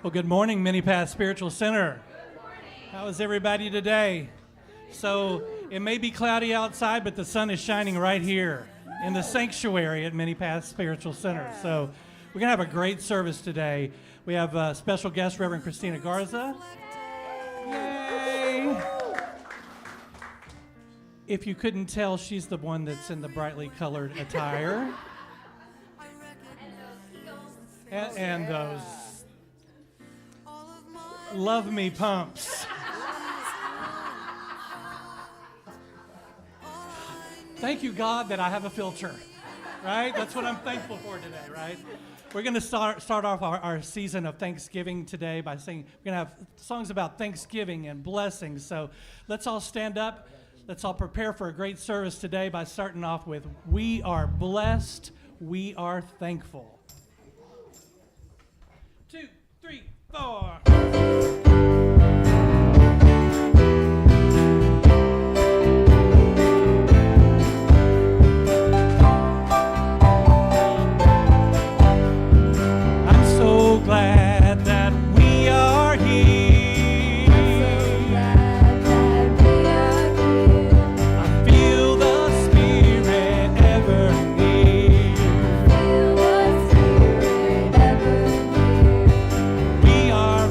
Well, good morning, Mini Path Spiritual Center. How is everybody today? So it may be cloudy outside, but the sun is shining right here in the sanctuary at Mini Path Spiritual Center. So we're going to have a great service today. We have a special guest, Reverend Christina Garza. Yay! If you couldn't tell, she's the one that's in the brightly colored attire. And those love me pumps. Thank you, God, that I have a filter, right? That's what I'm thankful for today, right? We're going to start off our season of Thanksgiving today by saying we're going to have songs about Thanksgiving and blessings. So let's all stand up. Let's all prepare for a great service today by starting off with "We Are Blessed, We Are Thankful." 2, 3, 4. Glad that we are here. I'm so glad that we are here. I feel the Spirit ever near. I feel the Spirit ever near. We are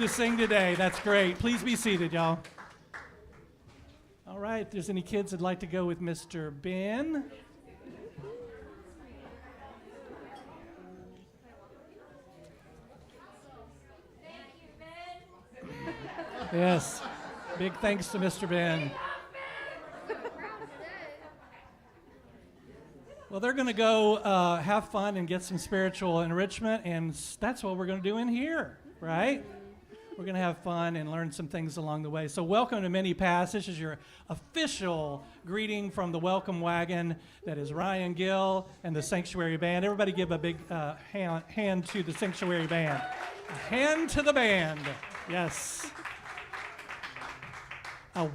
to sing today. That's great. Please be seated, y'all. All right, if there's any kids that'd like to go with Mr. Ben. Yes, big thanks to Mr. Ben. Well, they're going to go have fun and get some spiritual enrichment, and that's what we're going to do in here, right? We're going to have fun and learn some things along the way. So welcome to Mini Pass. This is your official greeting from the Welcome Wagon. That is Ryan Gill and the Sanctuary Band. Everybody give a big hand to the Sanctuary Band. A hand to the band. Yes.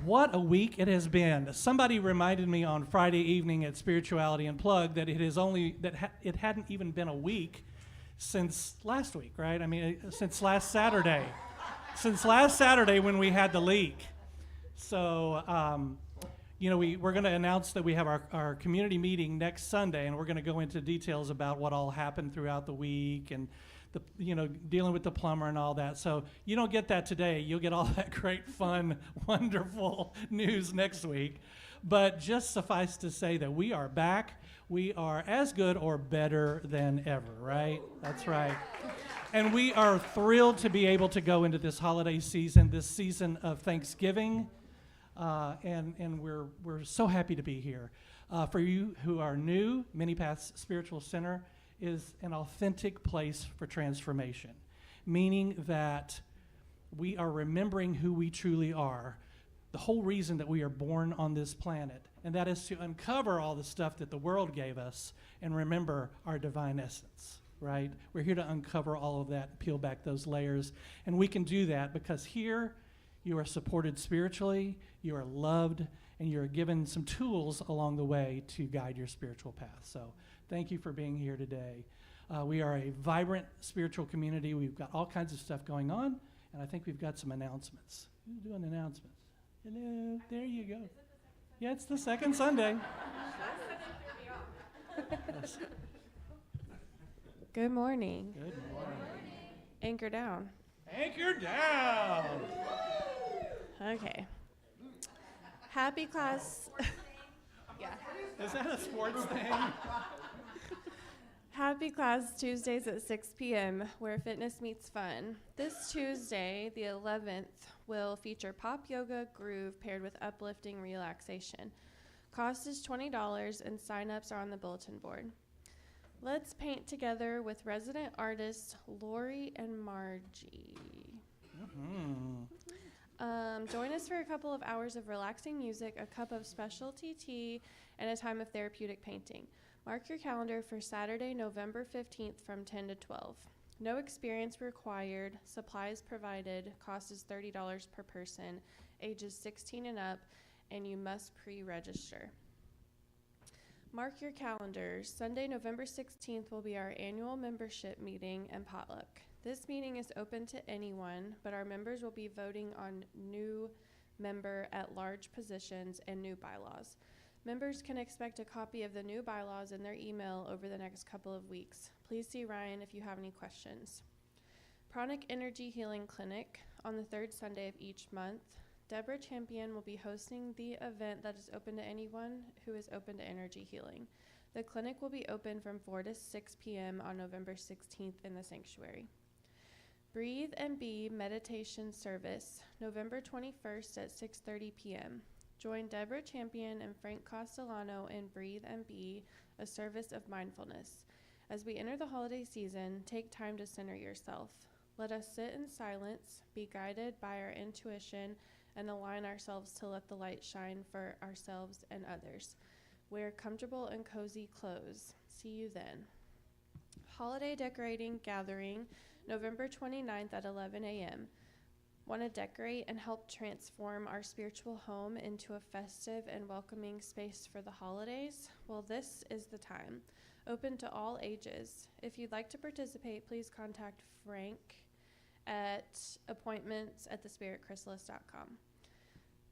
What a week it has been. Somebody reminded me on Friday evening at Spirituality Unplugged that it hadn't even been a week since last week, right? I mean, since last Saturday. Since last Saturday when we had the leak. So, we're going to announce that we have our community meeting next Sunday, and we're going to go into details about what all happened throughout the week and dealing with the plumber and all that. So you don't get that today. You'll get all that great, fun, wonderful news next week. But just suffice to say that we are back. We are as good or better than ever, right? That's right. And we are thrilled to be able to go into this holiday season, this season of Thanksgiving. And we're so happy to be here. For you who are new, Mini Paths Spiritual Center is an authentic place for transformation, meaning that we are remembering who we truly are, the whole reason that we are born on this planet, and that is to uncover all the stuff that the world gave us and remember our divine essence, right? We're here to uncover all of that, peel back those layers, and we can do that because here you are supported spiritually, you are loved, and you're given some tools along the way to guide your spiritual path. So thank you for being here today. We are a vibrant spiritual community. We've got all kinds of stuff going on, and I think we've got some announcements. Who's doing announcements? Hello, there you go. Yeah, it's the second Sunday. Yes. Good morning. Good morning. Anchor down. Anchor down. Okay. Happy class. Yeah. Is that a sports thing? Happy Class Tuesdays at 6 p.m., where fitness meets fun. This Tuesday, the 11th, will feature pop yoga groove paired with uplifting relaxation. Cost is $20, and sign-ups are on the bulletin board. Let's paint together with resident artists Lori and Margie. Join us for a couple of hours of relaxing music, a cup of specialty tea, and a time of therapeutic painting. Mark your calendar for Saturday, November 15th from 10 to 12. No experience required, supplies provided, cost is $30 per person, ages 16 and up, and you must pre-register. Mark your calendars. Sunday, November 16th will be our annual membership meeting and potluck. This meeting is open to anyone, but our members will be voting on new member at large positions and new bylaws. Members can expect a copy of the new bylaws in their email over the next couple of weeks. Please see Ryan if you have any questions. Pranic Energy Healing Clinic on the third Sunday of each month. Deborah Champion will be hosting the event that is open to anyone who is open to energy healing. The clinic will be open from 4 to 6 p.m. on November 16th in the sanctuary. Breathe and Be Meditation Service, November 21st at 6:30 p.m. Join Deborah Champion and Frank Castellano in Breathe and Be, a service of mindfulness. As we enter the holiday season, take time to center yourself. Let us sit in silence, be guided by our intuition, and align ourselves to let the light shine for ourselves and others. Wear comfortable and cozy clothes. See you then. Holiday Decorating Gathering, November 29th at 11 a.m. Want to decorate and help transform our spiritual home into a festive and welcoming space for the holidays? Well, this is the time. Open to all ages. If you'd like to participate, please contact Frank at appointments@thespiritchrysalis.com.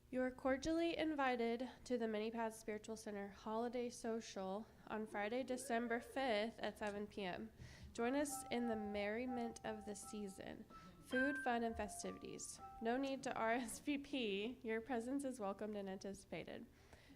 You are cordially invited to the Mini Paths Spiritual Center Holiday Social on Friday, December 5th at 7 p.m. Join us in the merriment of the season. Food, fun, and festivities. No need to RSVP. Your presence is welcomed and anticipated.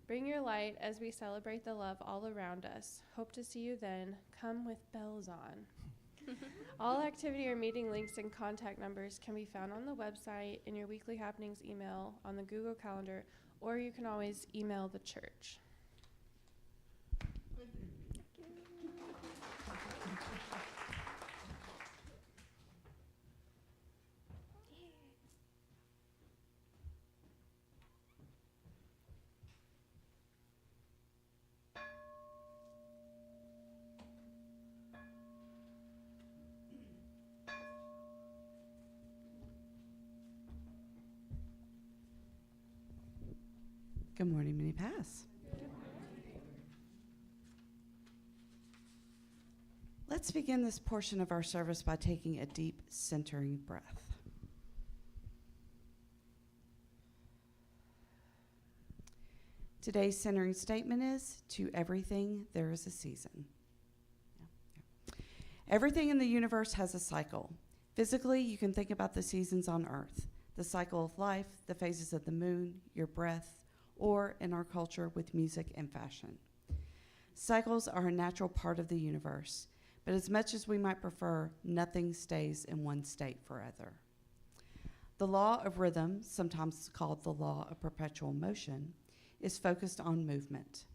Bring your light as we celebrate the love all around us. Hope to see you then. Come with bells on. All activity or meeting links and contact numbers can be found on the website, in your weekly happenings email, on the Google Calendar, or you can always email the church. Good morning, Mini Pass. Let's begin this portion of our service by taking a deep, centering breath. Today's centering statement is, to everything there is a season. Everything in the universe has a cycle. Physically, you can think about the seasons on Earth, the cycle of life, the phases of the moon, your breath, or in our culture with music and fashion. Cycles are a natural part of the universe, but as much as we might prefer, nothing stays in one state forever. The law of rhythm, sometimes called the law of perpetual motion, is focused on movement.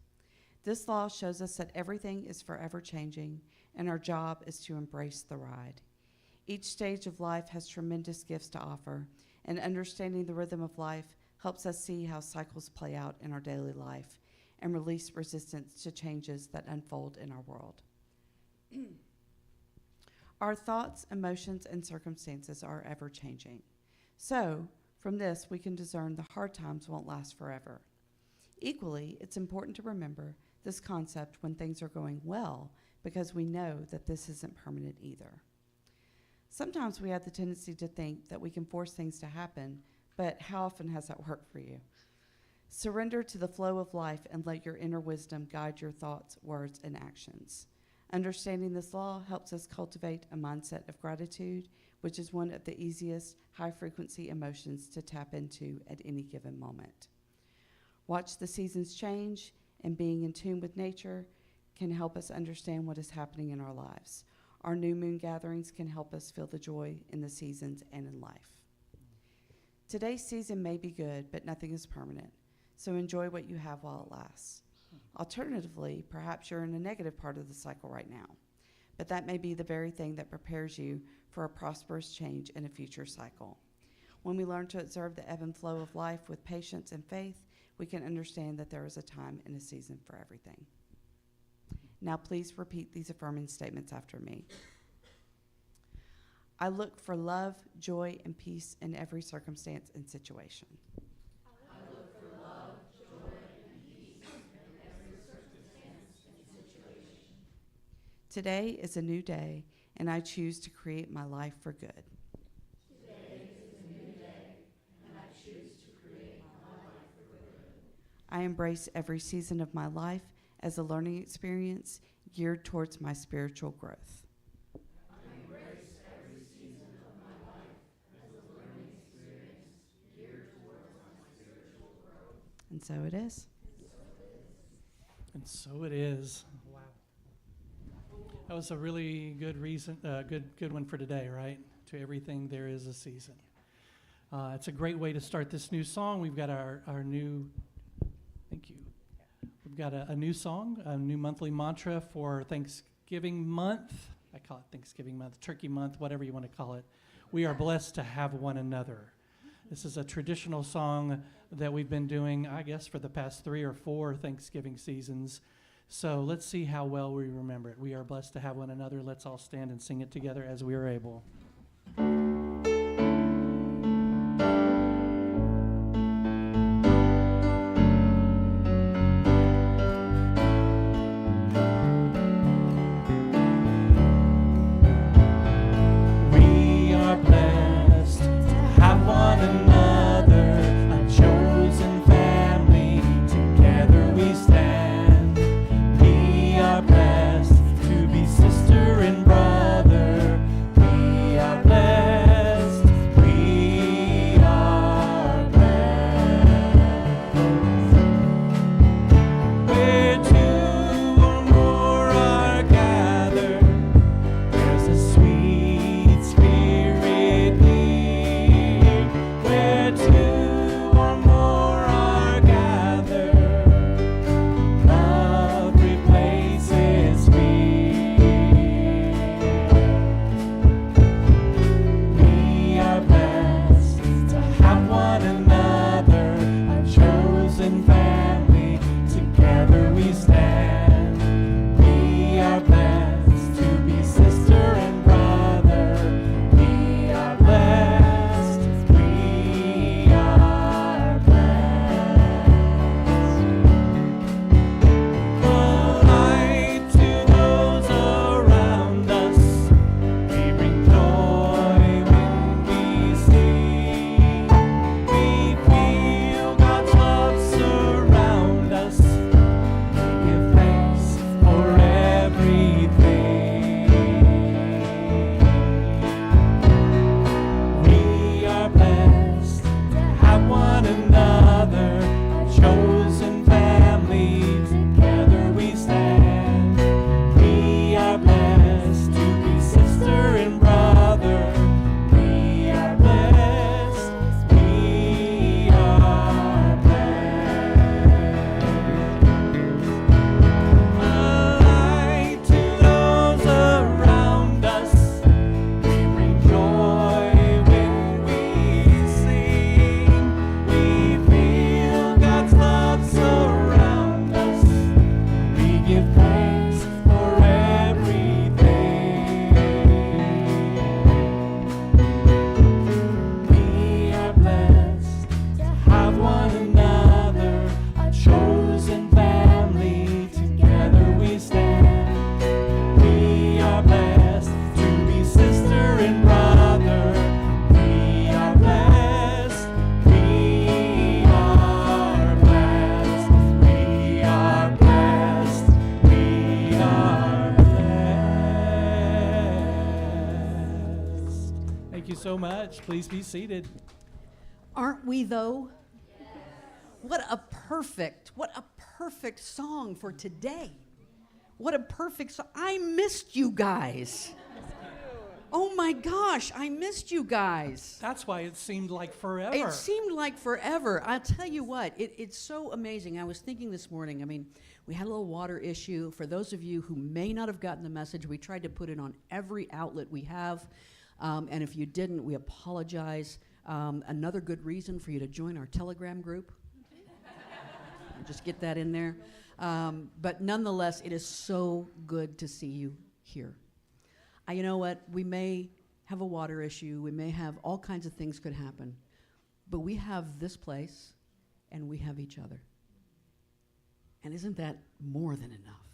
This law shows us that everything is forever changing, and our job is to embrace the ride. Each stage of life has tremendous gifts to offer, and understanding the rhythm of life helps us see how cycles play out in our daily life and release resistance to changes that unfold in our world. Our thoughts, emotions, and circumstances are ever changing. So, from this, we can discern the hard times won't last forever. Equally, it's important to remember this concept when things are going well, because we know that this isn't permanent either. Sometimes we have the tendency to think that we can force things to happen, but how often has that worked for you? Surrender to the flow of life and let your inner wisdom guide your thoughts, words, and actions. Understanding this law helps us cultivate a mindset of gratitude, which is one of the easiest high-frequency emotions to tap into at any given moment. Watch the seasons change, and being in tune with nature can help us understand what is happening in our lives. Our new moon gatherings can help us feel the joy in the seasons and in life. Today's season may be good, but nothing is permanent, so enjoy what you have while it lasts. Alternatively, perhaps you're in a negative part of the cycle right now, but that may be the very thing that prepares you for a prosperous change in a future cycle. When we learn to observe the ebb and flow of life with patience and faith, we can understand that there is a time and a season for everything. Now please repeat these affirming statements after me. I look for love, joy, and peace in every circumstance and situation. I look for love, joy, and peace in every circumstance and situation. Today is a new day, and I choose to create my life for good. Today is a new day, and I choose to create my life for good. I embrace every season of my life as a learning experience geared towards my spiritual growth. And so it is. And so it is. Wow. That was a really good reason, good one for today, right? To everything there is a season. It's a great way to start this new song. We've got our new, thank you. We've got a new song, a new monthly mantra for Thanksgiving month. I call it Thanksgiving month, Turkey month, whatever you want to call it. We are blessed to have one another. This is a traditional song that we've been doing, I guess, for the past 3 or 4 Thanksgiving seasons. So let's see how well we remember it. We are blessed to have one another. Let's all stand and sing it together as we are able. We are blessed to have one another, a chosen family. Together we stand. We are blessed to be sister and brother. We are blessed. so much. Please be seated. Aren't we, though? What a perfect song for today. What a perfect song. I missed you guys. Oh my gosh, I missed you guys. That's why it seemed like forever. It seemed like forever. I'll tell you what, it's so amazing. I was thinking this morning, I mean, we had a little water issue. For those of you who may not have gotten the message, we tried to put it on every outlet we have. And if you didn't, we apologize. Another good reason for you to join our Telegram group. Just get that in there. But nonetheless, it is so good to see you here. You know what? We may have a water issue. We may have all kinds of things could happen. But we have this place, and we have each other. And isn't that more than enough?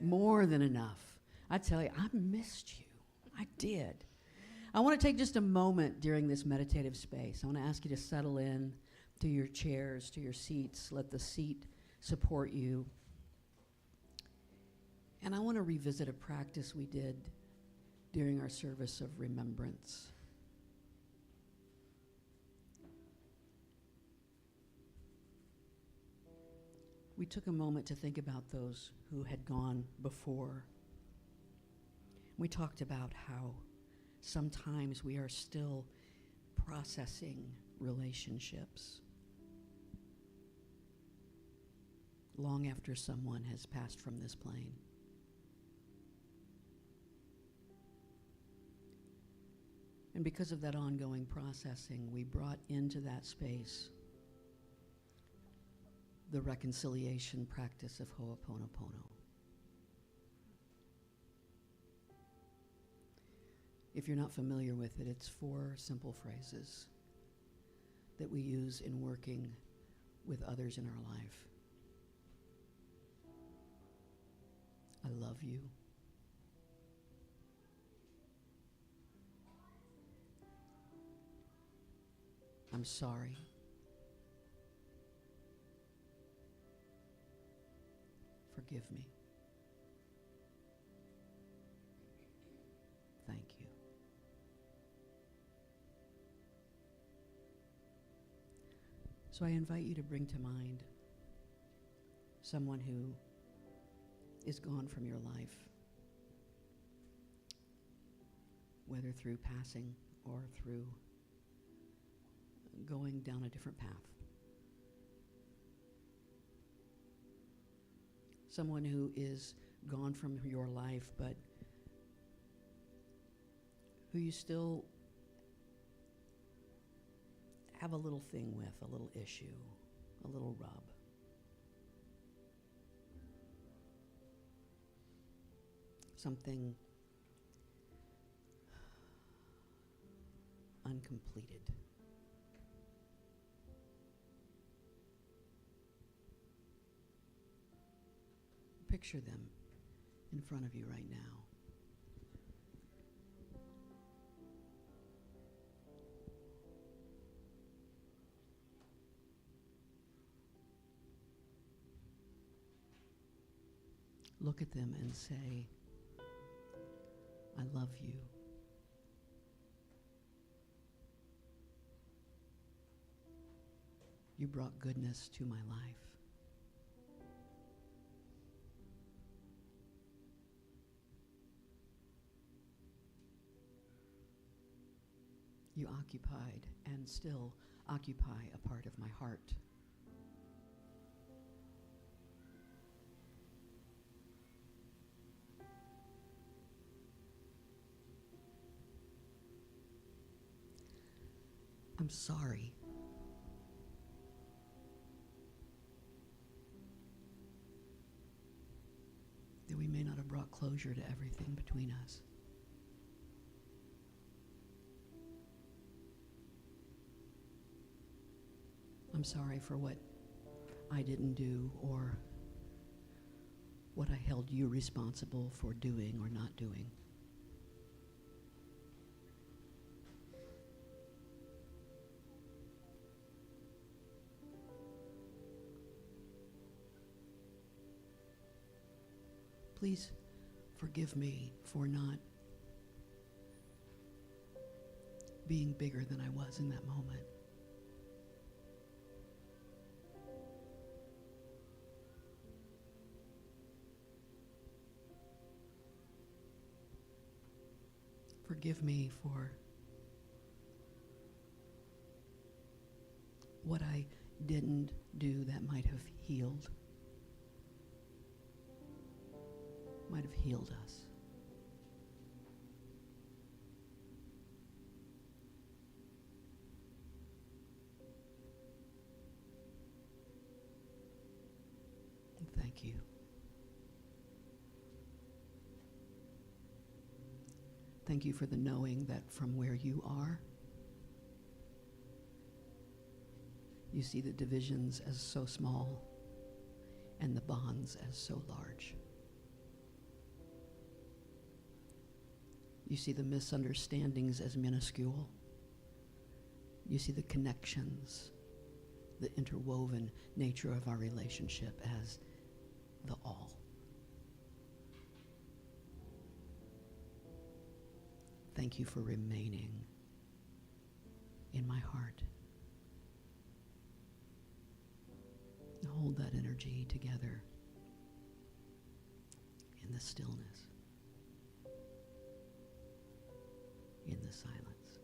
More than enough. I tell you, I missed you. I did. I want to take just a moment during this meditative space. I want to ask you to settle in to your chairs, to your seats. Let the seat support you. And I want to revisit a practice we did during our service of remembrance. We took a moment to think about those who had gone before. We talked about how sometimes we are still processing relationships long after someone has passed from this plane. And because of that ongoing processing, we brought into that space the reconciliation practice of Ho'oponopono. If you're not familiar with it, it's 4 simple phrases that we use in working with others in our life. I love you. I'm sorry. Forgive me. Thank you. So I invite you to bring to mind someone who is gone from your life, whether through passing or through going down a different path. Someone who is gone from your life, but who you still have a little thing with, a little issue, a little rub. Something uncompleted. Picture them in front of you right now. Look at them and say, I love you. You brought goodness to my life. You occupied and still occupy a part of my heart. I'm sorry. That we may not have brought closure to everything between us. I'm sorry for what I didn't do or what I held you responsible for doing or not doing. Please forgive me for not being bigger than I was in that moment. Forgive me for what I didn't do that might have healed us. And thank you. Thank you for the knowing that from where you are, you see the divisions as so small and the bonds as so large. You see the misunderstandings as minuscule. You see the connections, the interwoven nature of our relationship as the all. Thank you for remaining in my heart. Hold that energy together in the stillness, in the silence.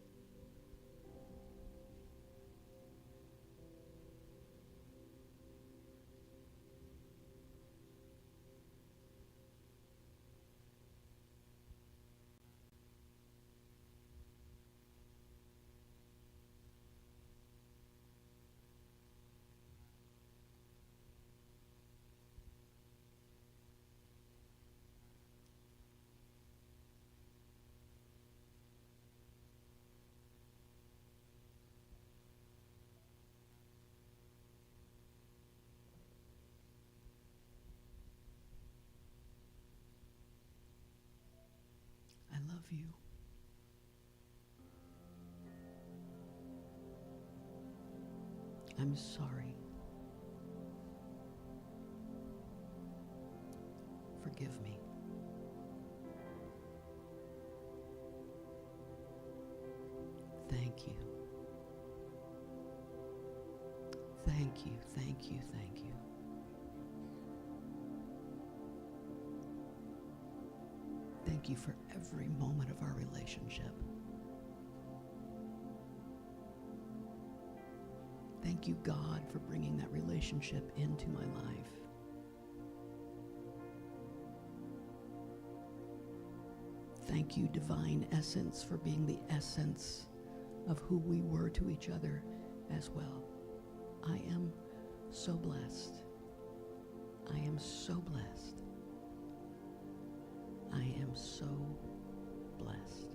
I love you. I'm sorry. Forgive me. Thank you. Thank you, thank you, thank you. Thank you for every moment of our relationship. Thank you, God, for bringing that relationship into my life. Thank you, divine essence, for being the essence of who we were to each other as well. I am so blessed. I am so blessed. I am so blessed.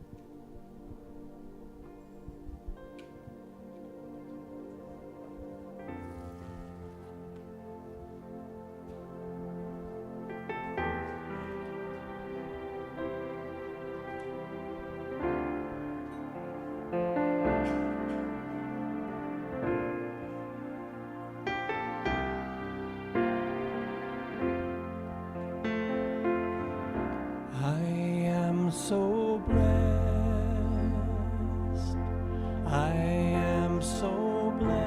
So blessed. I am so blessed.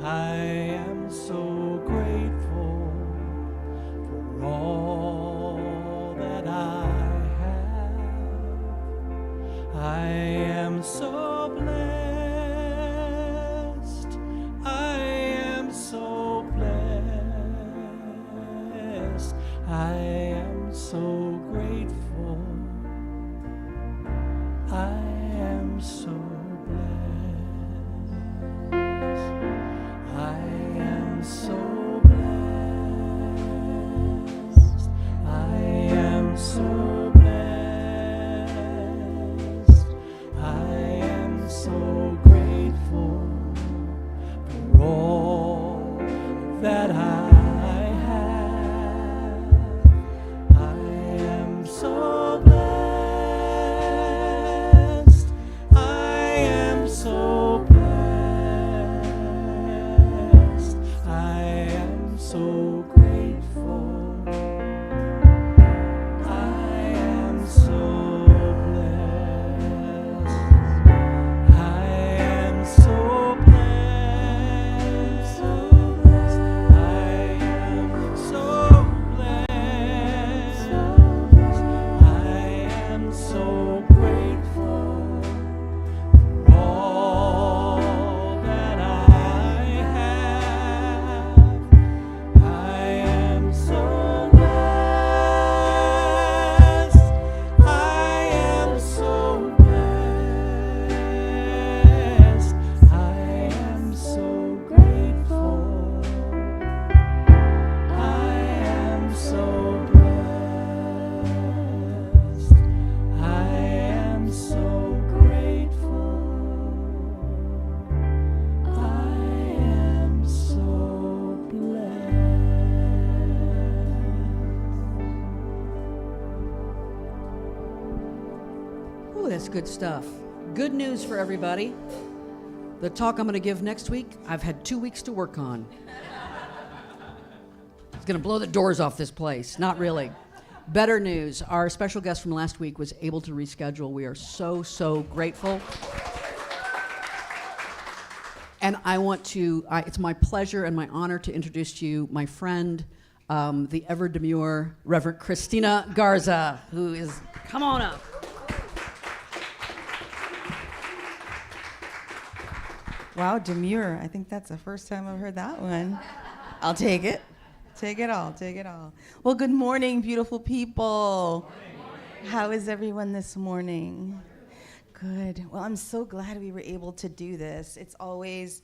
I am so grateful for all that I have. I am so blessed. I am so blessed. I am so grateful. I am so blessed. I am so blessed. I am so blessed. I am so grateful for all that I have. So blessed, I am so blessed, I am so grateful, I am so blessed. That's good stuff. Good news for everybody. The talk I'm going to give next week, I've had 2 weeks to work on. It's going to blow the doors off this place. Not really. Better news. Our special guest from last week was able to reschedule. We are so, so grateful. And I want to, it's my pleasure and my honor to introduce to you my friend, the ever demure Reverend Christina Garza, who is, come on up. Wow, demure. I think that's the first time I've heard that one. I'll take it. Take it all, take it all. Well, good morning, beautiful people. How is everyone this morning? Good. Well, I'm so glad we were able to do this. It's always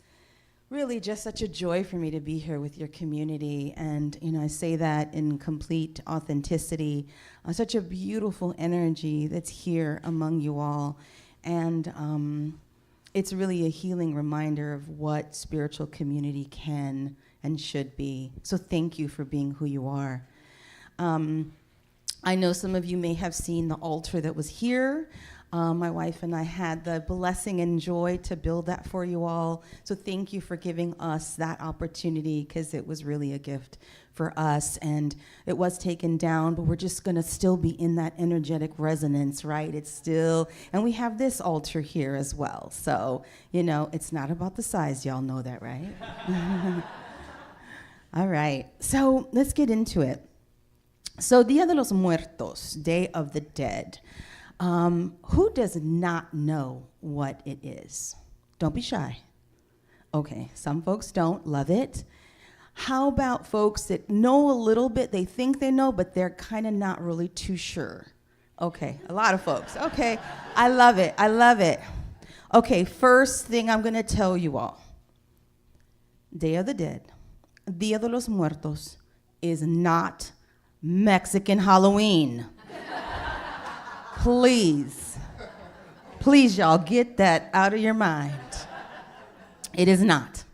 really just such a joy for me to be here with your community. And, I say that in complete authenticity. Such a beautiful energy that's here among you all. And it's really a healing reminder of what spiritual community can and should be. So thank you for being who you are. I know some of you may have seen the altar that was here. My wife and I had the blessing and joy to build that for you all. So thank you for giving us that opportunity, because it was really a gift for us. And it was taken down, but we're just going to still be in that energetic resonance, right? It's still, and we have this altar here as well. So, it's not about the size. Y'all know that, right? All right. So let's get into it. So Dia de los Muertos, Day of the Dead. Who does not know what it is? Don't be shy. Okay, some folks don't love it. How about folks that know a little bit, they think they know, but they're kind of not really too sure? Okay, a lot of folks. Okay, I love it, I love it. Okay, first thing I'm going to tell you all. Day of the Dead, Dia de los Muertos, is not Mexican Halloween. Please, y'all, get that out of your mind. It is not.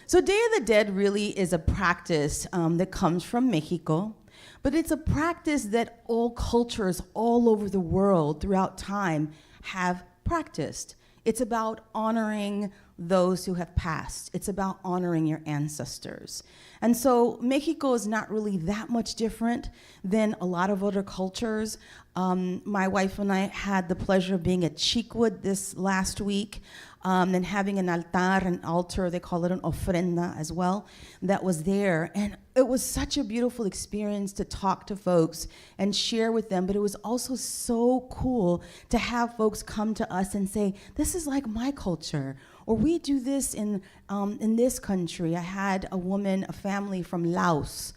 So Day of the Dead really is a practice that comes from Mexico, but it's a practice that all cultures all over the world throughout time have practiced. It's about honoring those who have passed. It's about honoring your ancestors. And so Mexico is not really that much different than a lot of other cultures. My wife and I had the pleasure of being at Cheekwood this last week and having an altar, they call it an ofrenda as well, that was there. And it was such a beautiful experience to talk to folks and share with them, but it was also so cool to have folks come to us and say, this is like my culture, or we do this in this country. I had a woman, a family from Laos.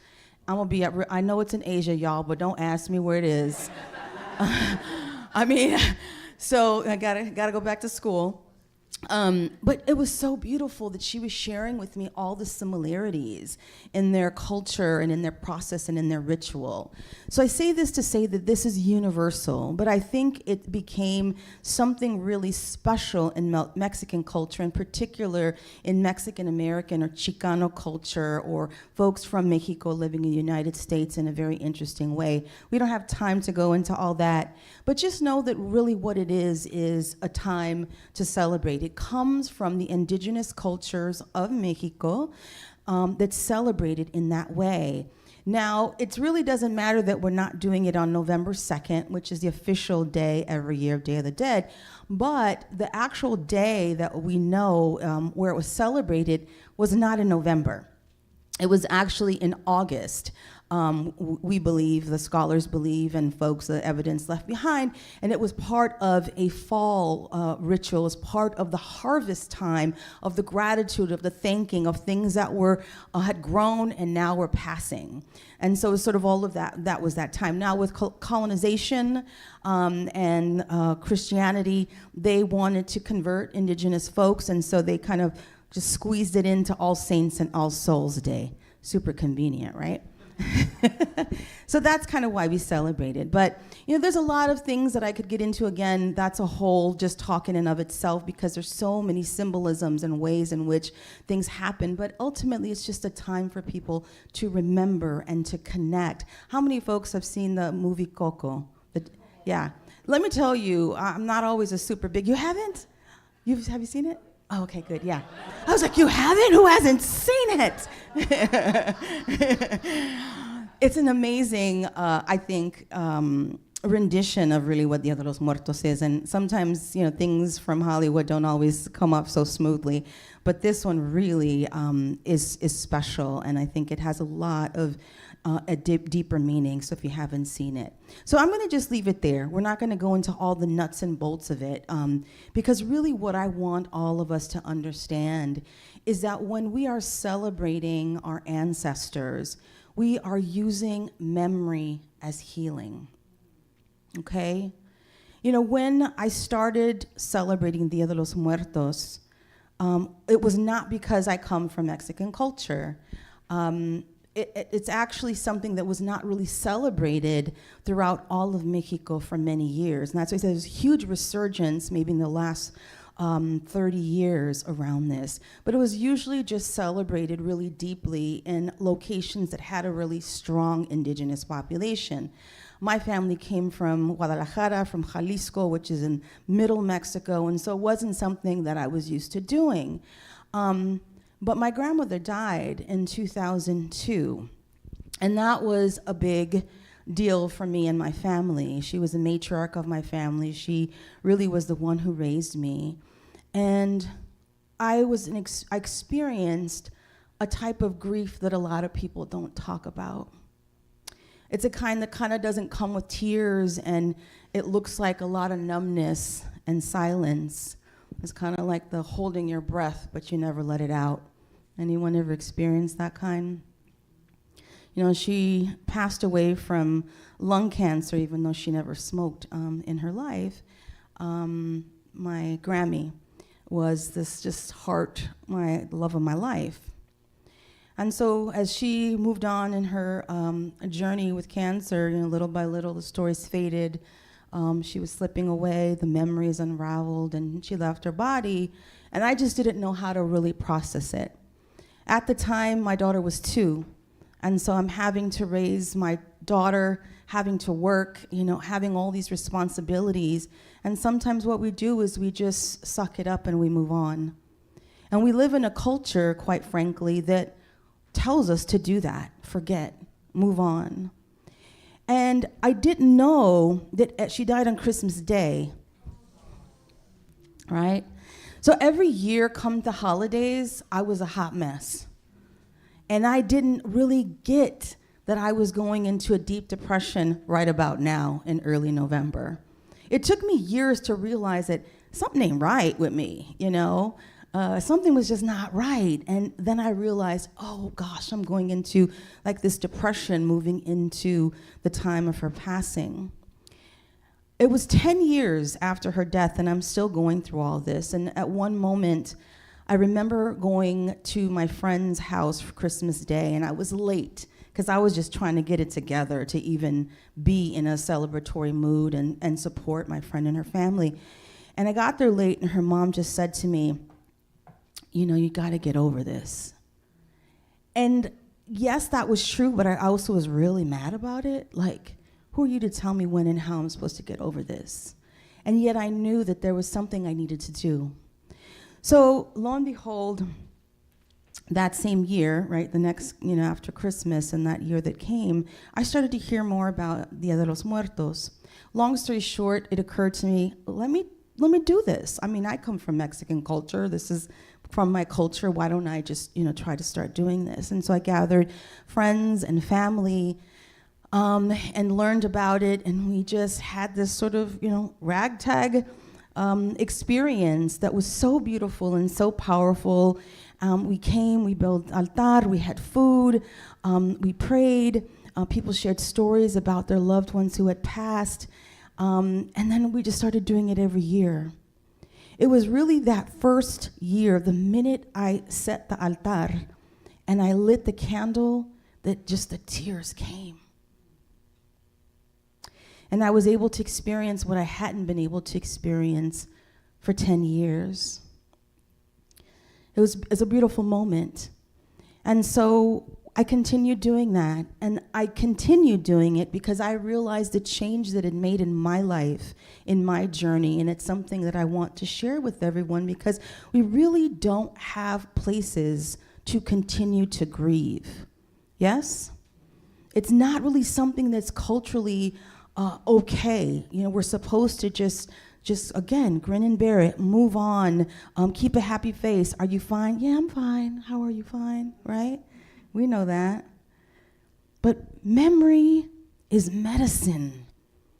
I know it's in Asia, y'all, but don't ask me where it is. So I gotta go back to school. But it was so beautiful that she was sharing with me all the similarities in their culture and in their process and in their ritual. So I say this to say that this is universal, but I think it became something really special in Mexican culture, in particular in Mexican American or Chicano culture, or folks from Mexico living in the United States, in a very interesting way. We don't have time to go into all that, but just know that really what it is a time to celebrate. It comes from the indigenous cultures of Mexico that's celebrated in that way. Now, it really doesn't matter that we're not doing it on November 2nd, which is the official day every year of Day of the Dead, but the actual day that we know where it was celebrated was not in November. It was actually in August. We believe, the scholars believe, and folks, the evidence left behind, and it was part of a fall ritual, as part of the harvest time, of the gratitude, of the thanking, of things that were had grown and now were passing. And so it was sort of all of that was that time. Now with colonization and Christianity, they wanted to convert indigenous folks, and so they kind of just squeezed it into All Saints and All Souls Day. Super convenient, right? So that's kind of why we celebrate it. But, there's a lot of things that I could get into. Again, that's a whole just talk in and of itself, because there's so many symbolisms and ways in which things happen. But ultimately, it's just a time for people to remember and to connect. How many folks have seen the movie Coco? Yeah. Let me tell you, I'm not always a super big. You haven't? Have you seen it? Oh, okay, good. Yeah. I was like, you haven't? Who hasn't seen it? It's an amazing, I think, rendition of really what Dia de los Muertos is. And sometimes, things from Hollywood don't always come up so smoothly. But this one really is special. And I think it has a lot of a deeper meaning, so if you haven't seen it. So I'm going to just leave it there. We're not going to go into all the nuts and bolts of it, because really what I want all of us to understand is that when we are celebrating our ancestors, we are using memory as healing, okay? When I started celebrating Dia de los Muertos, it was not because I come from Mexican culture. It's actually something that was not really celebrated throughout all of Mexico for many years. And that's why there's a huge resurgence maybe in the last 30 years around this. But it was usually just celebrated really deeply in locations that had a really strong indigenous population. My family came from Guadalajara, from Jalisco, which is in middle Mexico, and so it wasn't something that I was used to doing. But my grandmother died in 2002, and that was a big deal for me and my family. She was the matriarch of my family. She really was the one who raised me. And I experienced a type of grief that a lot of people don't talk about. It's a kind that kind of doesn't come with tears, and it looks like a lot of numbness and silence. It's kind of like the holding your breath, but you never let it out. Anyone ever experienced that kind? She passed away from lung cancer, even though she never smoked in her life. My Grammy was this just my love of my life. And so as she moved on in her journey with cancer, little by little, the stories faded. She was slipping away, the memories unraveled, and she left her body. And I just didn't know how to really process it. At the time, my daughter was 2, and so I'm having to raise my daughter, having to work, having all these responsibilities. And sometimes what we do is we just suck it up and we move on. And we live in a culture, quite frankly, that tells us to do that, forget, move on. And I didn't know that she died on Christmas Day, right? So every year, come the holidays, I was a hot mess. And I didn't really get that I was going into a deep depression right about now in early November. It took me years to realize that something ain't right with me, something was just not right. And then I realized, oh gosh, I'm going into like this depression moving into the time of her passing. It was 10 years after her death, and I'm still going through all this. And at one moment, I remember going to my friend's house for Christmas Day, and I was late because I was just trying to get it together to even be in a celebratory mood and support my friend and her family. And I got there late, and her mom just said to me, you got to get over this. And yes, that was true, but I also was really mad about it. Like, who are you to tell me when and how I'm supposed to get over this? And yet I knew that there was something I needed to do. So lo and behold, that same year, right, the next, after Christmas and that year that came, I started to hear more about Dia de los Muertos. Long story short, it occurred to me, let me do this. I mean, I come from Mexican culture. This is from my culture. Why don't I just, try to start doing this? And so I gathered friends and family and learned about it, and we just had this sort of, ragtag experience that was so beautiful and so powerful. We came, we built altar, we had food, we prayed, people shared stories about their loved ones who had passed, and then we just started doing it every year. It was really that first year, the minute I set the altar and I lit the candle, that just the tears came. And I was able to experience what I hadn't been able to experience for 10 years. It was a beautiful moment. And so I continued doing that, and I continued doing it because I realized the change that it made in my life, in my journey, and it's something that I want to share with everyone because we really don't have places to continue to grieve. Yes? It's not really something that's culturally okay. You know, we're supposed to just again, grin and bear it, move on, keep a happy face. Are you fine? Yeah, I'm fine. How are you? Fine, right? We know that. But memory is medicine.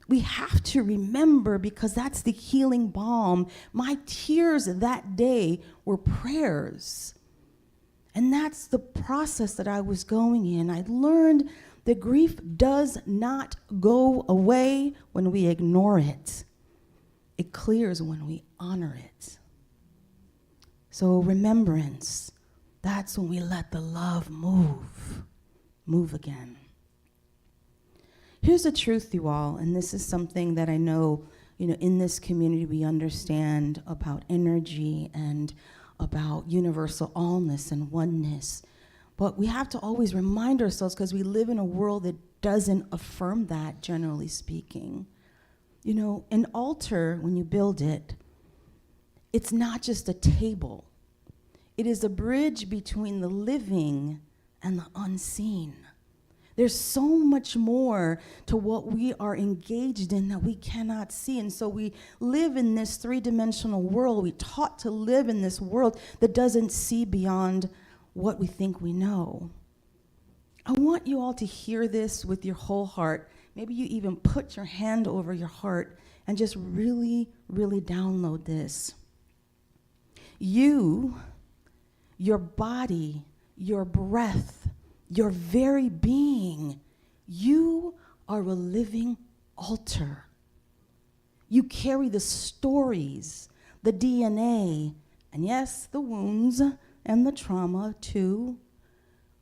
We have to remember because that's the healing balm. My tears that day were prayers. And that's the process that I was going in. I learned that grief does not go away when we ignore it. It clears when we honor it. So remembrance, that's when we let the love move again. Here's the truth, you all, and this is something that I know, in this community we understand about energy and about universal allness and oneness. But we have to always remind ourselves because we live in a world that doesn't affirm that, generally speaking. An altar, when you build it, it's not just a table. It is a bridge between the living and the unseen. There's so much more to what we are engaged in that we cannot see. And so we live in this three-dimensional world. We're taught to live in this world that doesn't see beyond what we think we know. I want you all to hear this with your whole heart. Maybe you even put your hand over your heart and just really, really download this. You, your body, your breath, your very being, you are a living altar. You carry the stories, the DNA, and yes, the wounds and the trauma too,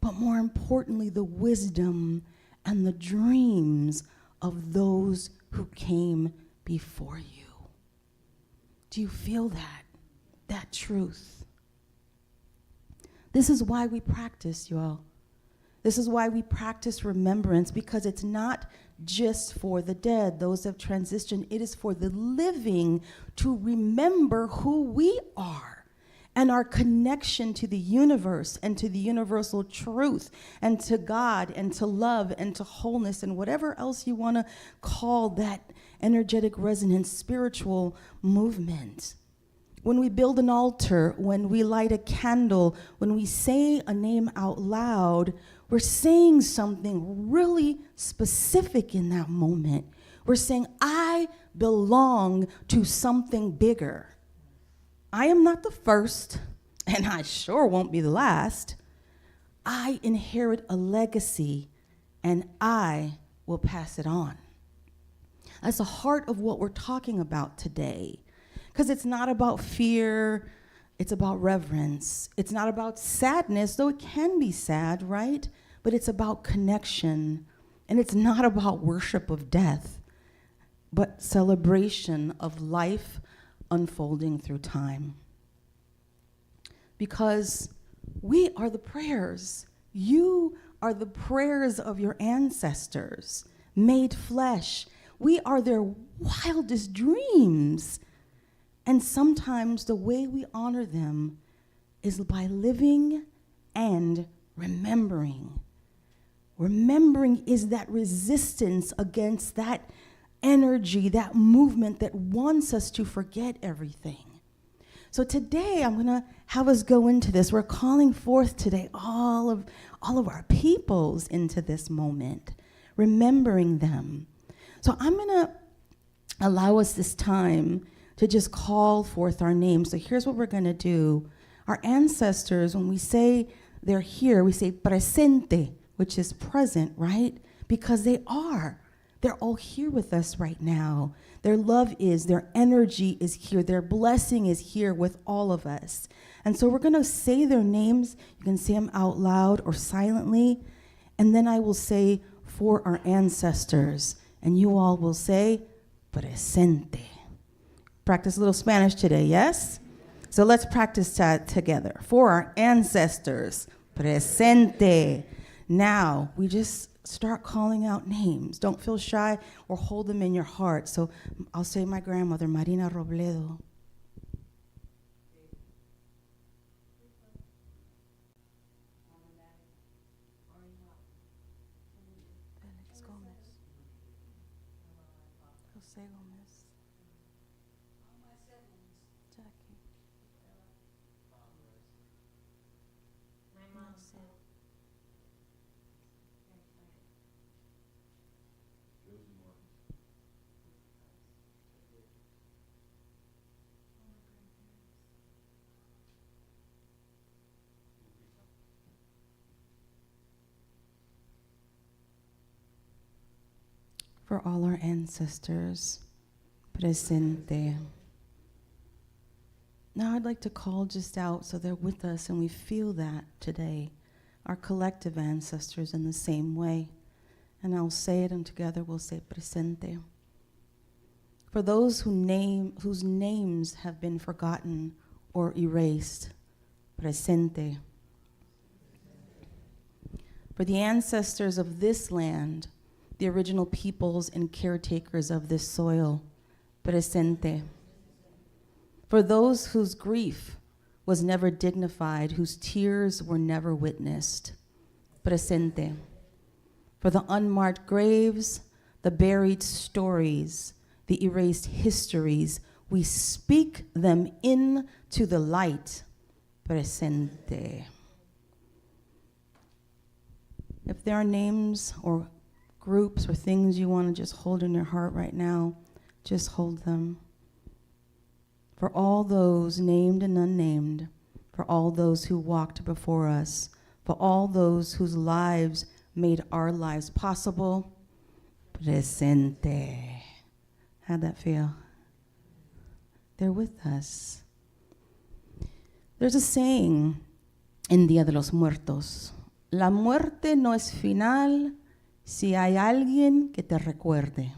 but more importantly, the wisdom and the dreams of those who came before you. Do you feel that truth? This is why we practice, y'all. This is why we practice remembrance, because it's not just for the dead, those that have transitioned. It is for the living to remember who we are and our connection to the universe and to the universal truth and to God and to love and to wholeness and whatever else you want to call that energetic resonance, spiritual movement. When we build an altar, when we light a candle, when we say a name out loud, we're saying something really specific in that moment. We're saying, I belong to something bigger. I am not the first, and I sure won't be the last. I inherit a legacy, and I will pass it on. That's the heart of what we're talking about today. Because it's not about fear, it's about reverence. It's not about sadness, though it can be sad, right? But it's about connection. And it's not about worship of death, but celebration of life unfolding through time. Because we are the prayers. You are the prayers of your ancestors, made flesh. We are their wildest dreams. And sometimes the way we honor them is by living and remembering. Remembering is that resistance against that energy, that movement that wants us to forget everything. So today I'm going to have us go into this. We're calling forth today all of our peoples into this moment, remembering them. So I'm going to allow us this time to just call forth our names. So here's what we're going to do. Our ancestors, when we say they're here, we say presente, which is present, right? Because they are. They're all here with us right now. Their love is, their energy is here, their blessing is here with all of us. And so we're going to say their names. You can say them out loud or silently. And then I will say for our ancestors. And you all will say presente. Practice a little Spanish today, yes? So let's practice that together. For our ancestors, presente. Now, we just start calling out names. Don't feel shy or hold them in your heart. So I'll say my grandmother, Marina Robledo. Felix Gomez. Jose Gomez. Jackie. Nelson. For all our ancestors presente. Now I'd like to call just out so they're with us and we feel that today, our collective ancestors in the same way. And I'll say it and together we'll say presente. For those whose names have been forgotten or erased, presente. For the ancestors of this land, the original peoples and caretakers of this soil, presente. For those whose grief was never dignified, whose tears were never witnessed, presente. For the unmarked graves, the buried stories, the erased histories, we speak them into the light, presente. If there are names or groups or things you want to just hold in your heart right now, just hold them. For all those named and unnamed, for all those who walked before us, for all those whose lives made our lives possible, presente. How'd that feel? They're with us. There's a saying in Dia de los Muertos, la muerte no es final si hay alguien que te recuerde.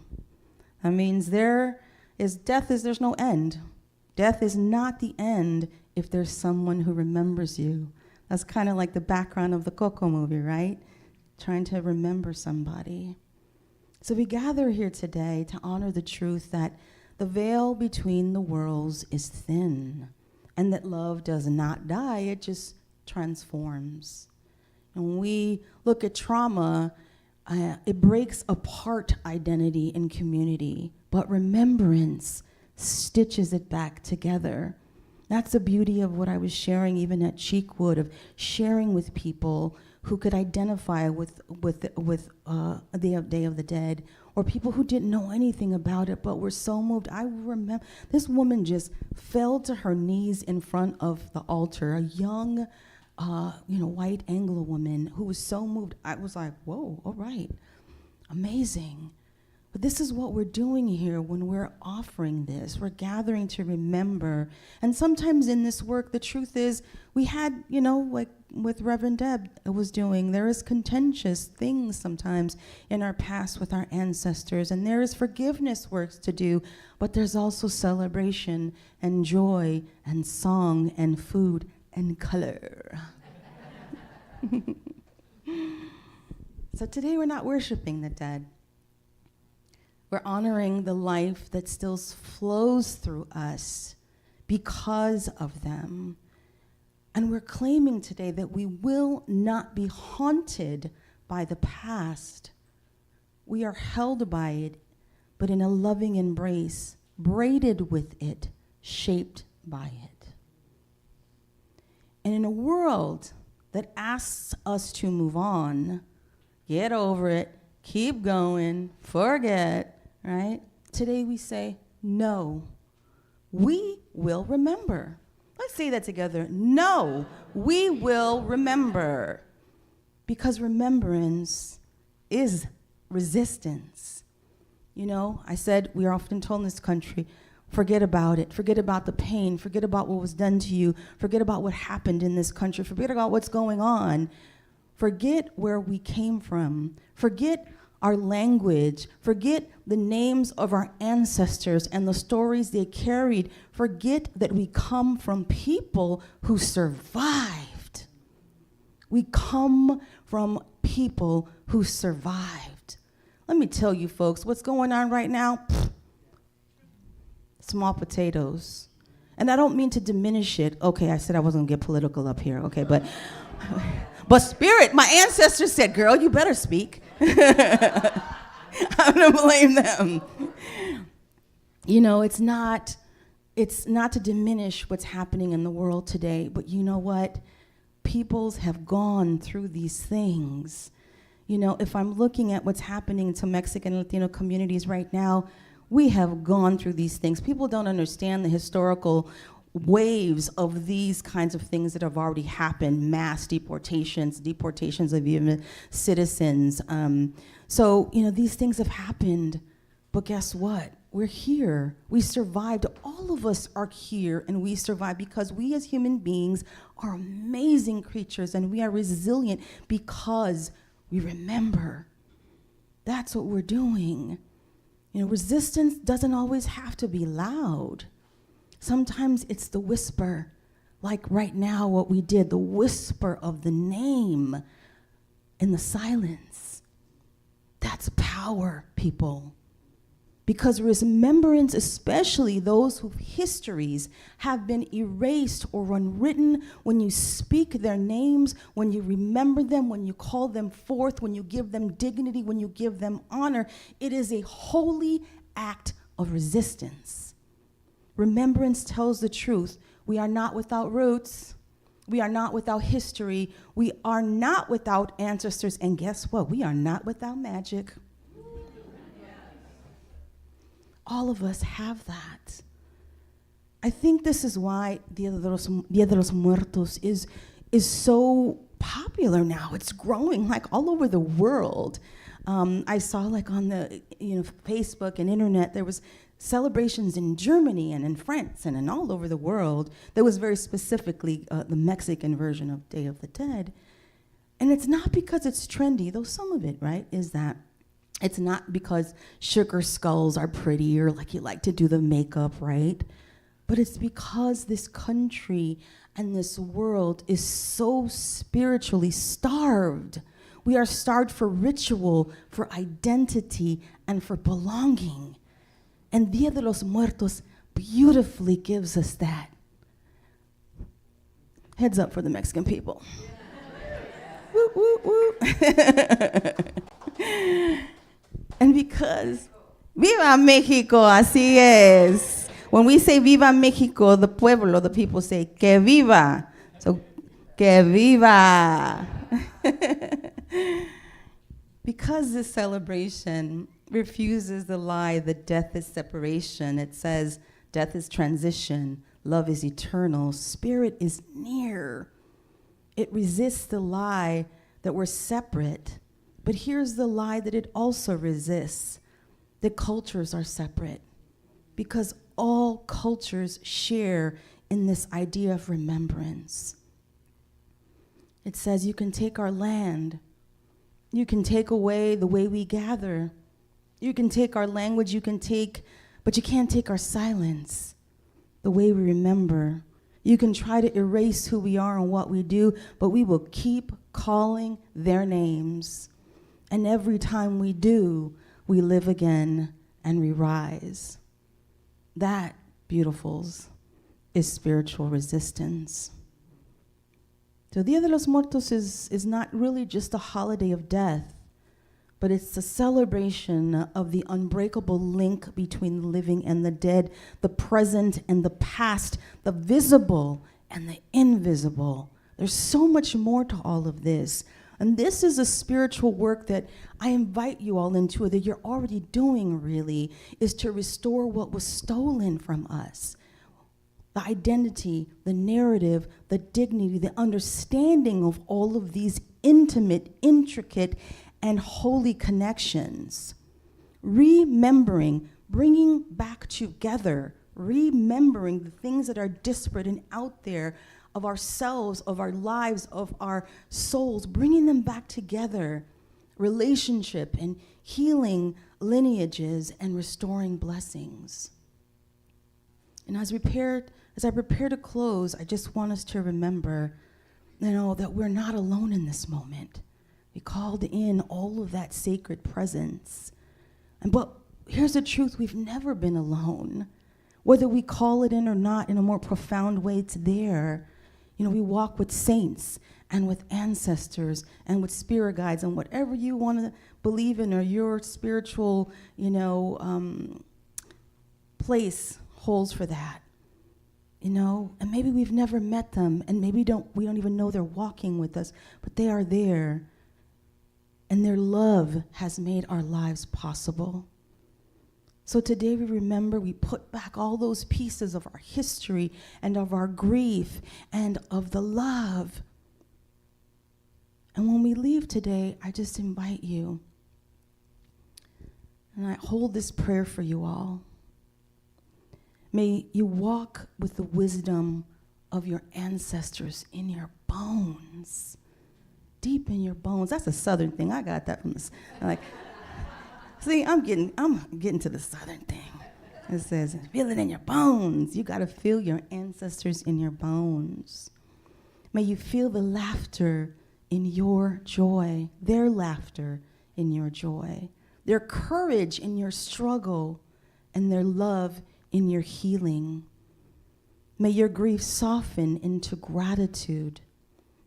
That means there's no end. Death is not the end if there's someone who remembers you. That's kind of like the background of the Coco movie, right? Trying to remember somebody. So we gather here today to honor the truth that the veil between the worlds is thin, and that love does not die, it just transforms. And when we look at trauma, it breaks apart identity and community, but remembrance stitches it back together. That's the beauty of what I was sharing even at Cheekwood, of sharing with people who could identify with the Day of the Dead, or people who didn't know anything about it but were so moved. I remember this woman just fell to her knees in front of the altar, a young white Anglo woman who was so moved. I was like, whoa, all right, amazing. But this is what we're doing here when we're offering this. We're gathering to remember. And sometimes in this work, the truth is, we had, like with Reverend Deb was doing, there is contentious things sometimes in our past with our ancestors, and there is forgiveness works to do, but there's also celebration and joy and song and food and color. So today we're not worshiping the dead. We're honoring the life that still flows through us because of them. And we're claiming today that we will not be haunted by the past. We are held by it, but in a loving embrace, braided with it, shaped by it. And in a world that asks us to move on, get over it, keep going, forget, right? Today we say, no, we will remember. Let's say that together. No, we will remember. Because remembrance is resistance. I said we are often told in this country, forget about it. Forget about the pain. Forget about what was done to you. Forget about what happened in this country. Forget about what's going on. Forget where we came from. Forget our language. Forget the names of our ancestors and the stories they carried. Forget that we come from people who survived. We come from people who survived. Let me tell you, folks, what's going on right now? Small potatoes. And I don't mean to diminish it. Okay, I said I wasn't going to get political up here. Okay, but spirit, my ancestors said, girl, you better speak. I'm going to blame them. You know, it's not to diminish what's happening in the world today, but you know what? Peoples have gone through these things. You know, if I'm looking at what's happening to Mexican and Latino communities right now, we have gone through these things. People don't understand the historical waves of these kinds of things that have already happened, mass deportations of even citizens. So, you know, these things have happened, but guess what? We're here. We survived. All of us are here, and we survived because we as human beings are amazing creatures, and we are resilient because we remember. That's what we're doing. You know, resistance doesn't always have to be loud. Sometimes it's the whisper, like right now what we did, the whisper of the name in the silence. That's power, people. Because remembrance, especially those whose histories have been erased or unwritten, when you speak their names, when you remember them, when you call them forth, when you give them dignity, when you give them honor, it is a holy act of resistance. Remembrance tells the truth. We are not without roots. We are not without history. We are not without ancestors. And guess what? We are not without magic. All of us have that. I think this is why Dia de los Muertos is so popular now. It's growing like all over the world. I saw like on the Facebook and internet, there was celebrations in Germany and in France and in all over the world. There was very specifically the Mexican version of Day of the Dead. And it's not because it's trendy, though some of it, right, is that. It's not because sugar skulls are pretty or like you like to do the makeup, right? But it's because this country and this world is so spiritually starved. We are starved for ritual, for identity, and for belonging. And Dia de los Muertos beautifully gives us that. Heads up for the Mexican people. Woo, woo, woo. And because, Viva Mexico, así es. When we say Viva Mexico, the pueblo, the people say, que viva. So, que viva. Because this celebration refuses the lie that death is separation. It says death is transition, love is eternal, spirit is near. It resists the lie that we're separate. But here's the lie that it also resists, that cultures are separate, because all cultures share in this idea of remembrance. It says you can take our land, you can take away the way we gather, you can take our language, but you can't take our silence, the way we remember. You can try to erase who we are and what we do, but we will keep calling their names. And every time we do, we live again and we rise. That, beautifuls, is spiritual resistance. So Dia de los Muertos is not really just a holiday of death, but it's a celebration of the unbreakable link between the living and the dead, the present and the past, the visible and the invisible. There's so much more to all of this. And this is a spiritual work that I invite you all into, that you're already doing really, is to restore what was stolen from us. The identity, the narrative, the dignity, the understanding of all of these intimate, intricate, and holy connections. Remembering, bringing back together, remembering the things that are disparate and out there of ourselves, of our lives, of our souls, bringing them back together, relationship and healing lineages and restoring blessings. And as I prepare to close, I just want us to remember, that we're not alone in this moment. We called in all of that sacred presence. But here's the truth, we've never been alone. Whether we call it in or not, in a more profound way, it's there. You know, we walk with saints and with ancestors and with spirit guides and whatever you want to believe in or your spiritual, place holds for that. And maybe we've never met them, and maybe we don't even know they're walking with us, but they are there. And their love has made our lives possible. So today we put back all those pieces of our history and of our grief and of the love. And when we leave today, I just invite you, and I hold this prayer for you all. May you walk with the wisdom of your ancestors in your bones, deep in your bones. That's a Southern thing. I got that from this. See, I'm getting to the Southern thing. It says, feel it in your bones. You got to feel your ancestors in your bones. May you feel the laughter in your joy, their laughter in your joy, their courage in your struggle, and their love in your healing. May your grief soften into gratitude,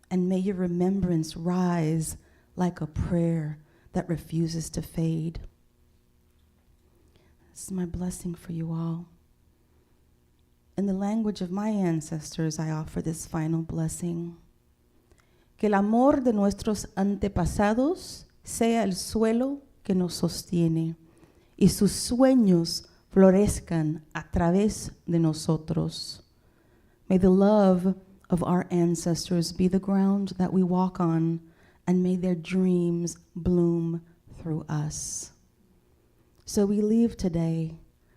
and may your remembrance rise like a prayer that refuses to fade. This is my blessing for you all. In the language of my ancestors, I offer this final blessing. Que el amor de nuestros antepasados sea el suelo que nos sostiene y sus sueños florezcan a través de nosotros. May the love of our ancestors be the ground that we walk on, and may their dreams bloom through us. So we leave today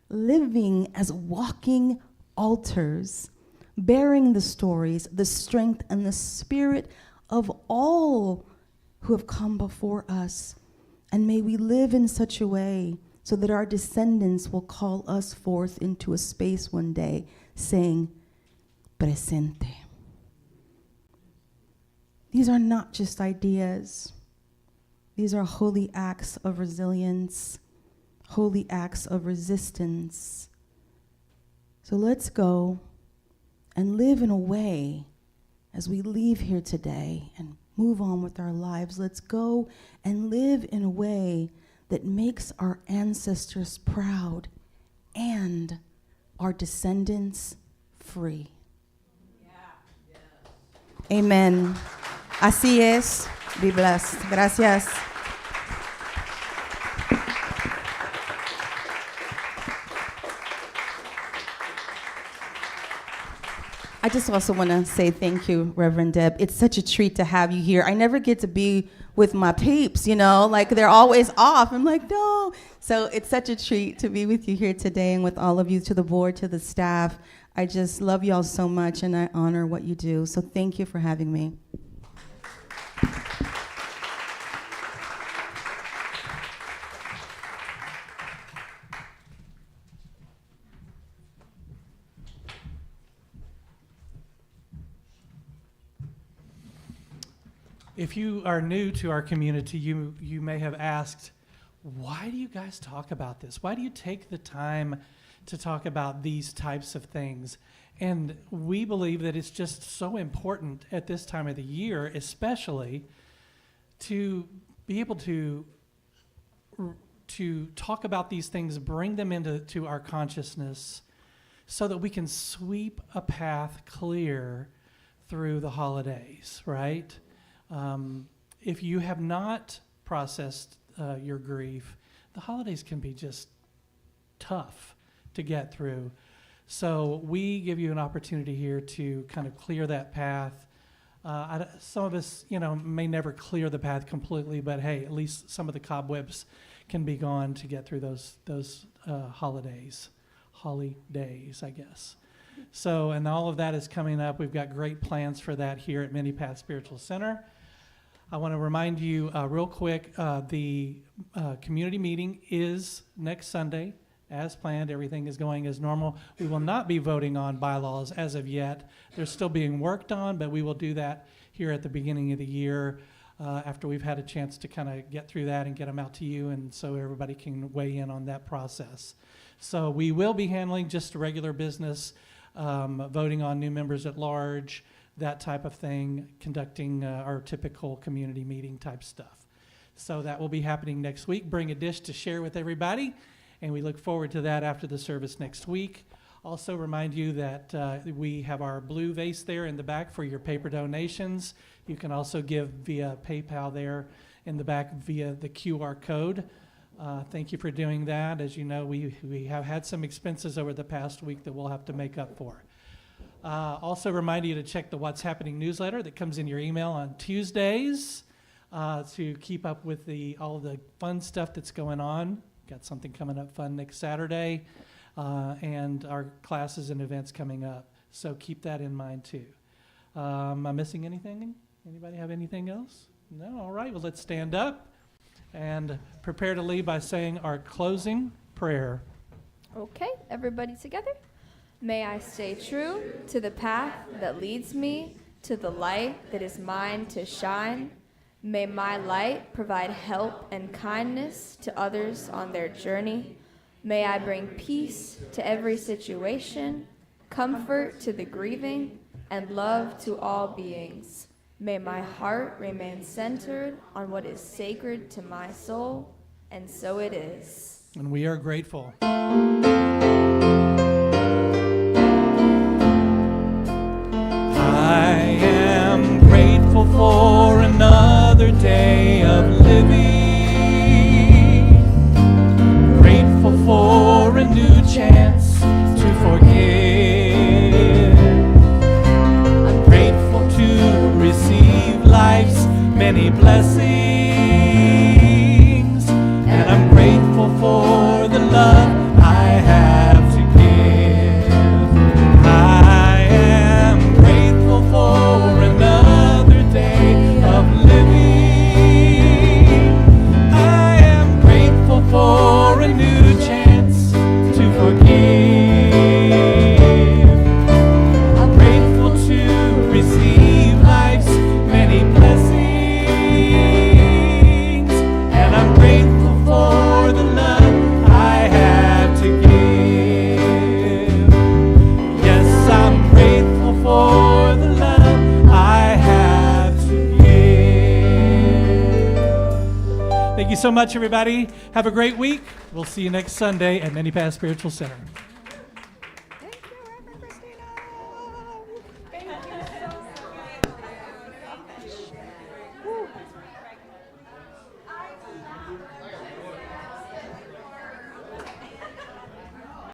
living as walking altars, bearing the stories, the strength, and the spirit of all who have come before us. And may we live in such a way so that our descendants will call us forth into a space one day saying, presente. These are not just ideas. These are holy acts of resilience, holy acts of resistance. So let's go and live in a way, as we leave here today and move on with our lives, let's go and live in a way that makes our ancestors proud and our descendants free. Yeah. Amen. Así es. Be blessed. Gracias. I just also want to say thank you, Reverend Deb. It's such a treat to have you here. I never get to be with my peeps, like they're always off. I'm like, no. So it's such a treat to be with you here today and with all of you, to the board, to the staff. I just love you all so much, and I honor what you do. So thank you for having me. If you are new to our community, you may have asked, why do you guys talk about this? Why do you take the time to talk about these types of things? And we believe that it's just so important at this time of the year, especially, to be able to talk about these things, bring them into our consciousness so that we can sweep a path clear through the holidays, right? If you have not processed your grief, the holidays can be just tough to get through. So we give you an opportunity here to kind of clear that path. Some of us, may never clear the path completely, but hey, at least some of the cobwebs can be gone to get through those holidays, I guess. So, and all of that is coming up. We've got great plans for that here at Many Paths Spiritual Center. I want to remind you real quick, the community meeting is next Sunday. As planned, everything is going as normal. We will not be voting on bylaws as of yet. They're still being worked on, but we will do that here at the beginning of the year. after we've had a chance to kind of get through that and get them out to you, and so everybody can weigh in on that process. So we will be handling just regular business, voting on new members at large, that type of thing, conducting our typical community meeting type stuff. So that will be happening next week. Bring a dish to share with everybody, and we look forward to that after the service next week. Also remind you that we have our blue vase there in the back for your paper donations. You can also give via PayPal there in the back via the QR code. Thank you for doing that. As you know, we have had some expenses over the past week that we'll have to make up for. Also remind you to check the What's Happening newsletter that comes in your email on Tuesdays to keep up with all the fun stuff that's going on. Got something coming up fun next Saturday. And our classes and events coming up. So keep that in mind too. Am I missing anything? Anybody have anything else? No? All right. Well, let's stand up and prepare to leave by saying our closing prayer. Okay, everybody together. May I stay true to the path that leads me to the light that is mine to shine. May my light provide help and kindness to others on their journey. May I bring peace to every situation, comfort to the grieving, and love to all beings. May my heart remain centered on what is sacred to my soul, and so it is. And we are grateful. I am grateful for another day of living. For a new chance to forgive. I'm grateful to receive life's many blessings, and I'm grateful for the love I have to give. I am grateful for another day of living. I am grateful for a new I'm grateful to receive life's many blessings, and I'm grateful for the love I have to give. Yes, I'm grateful for the love I have to give. Thank you so much, everybody. Have a great week. We'll see you next Sunday at Many Paths Spiritual Center.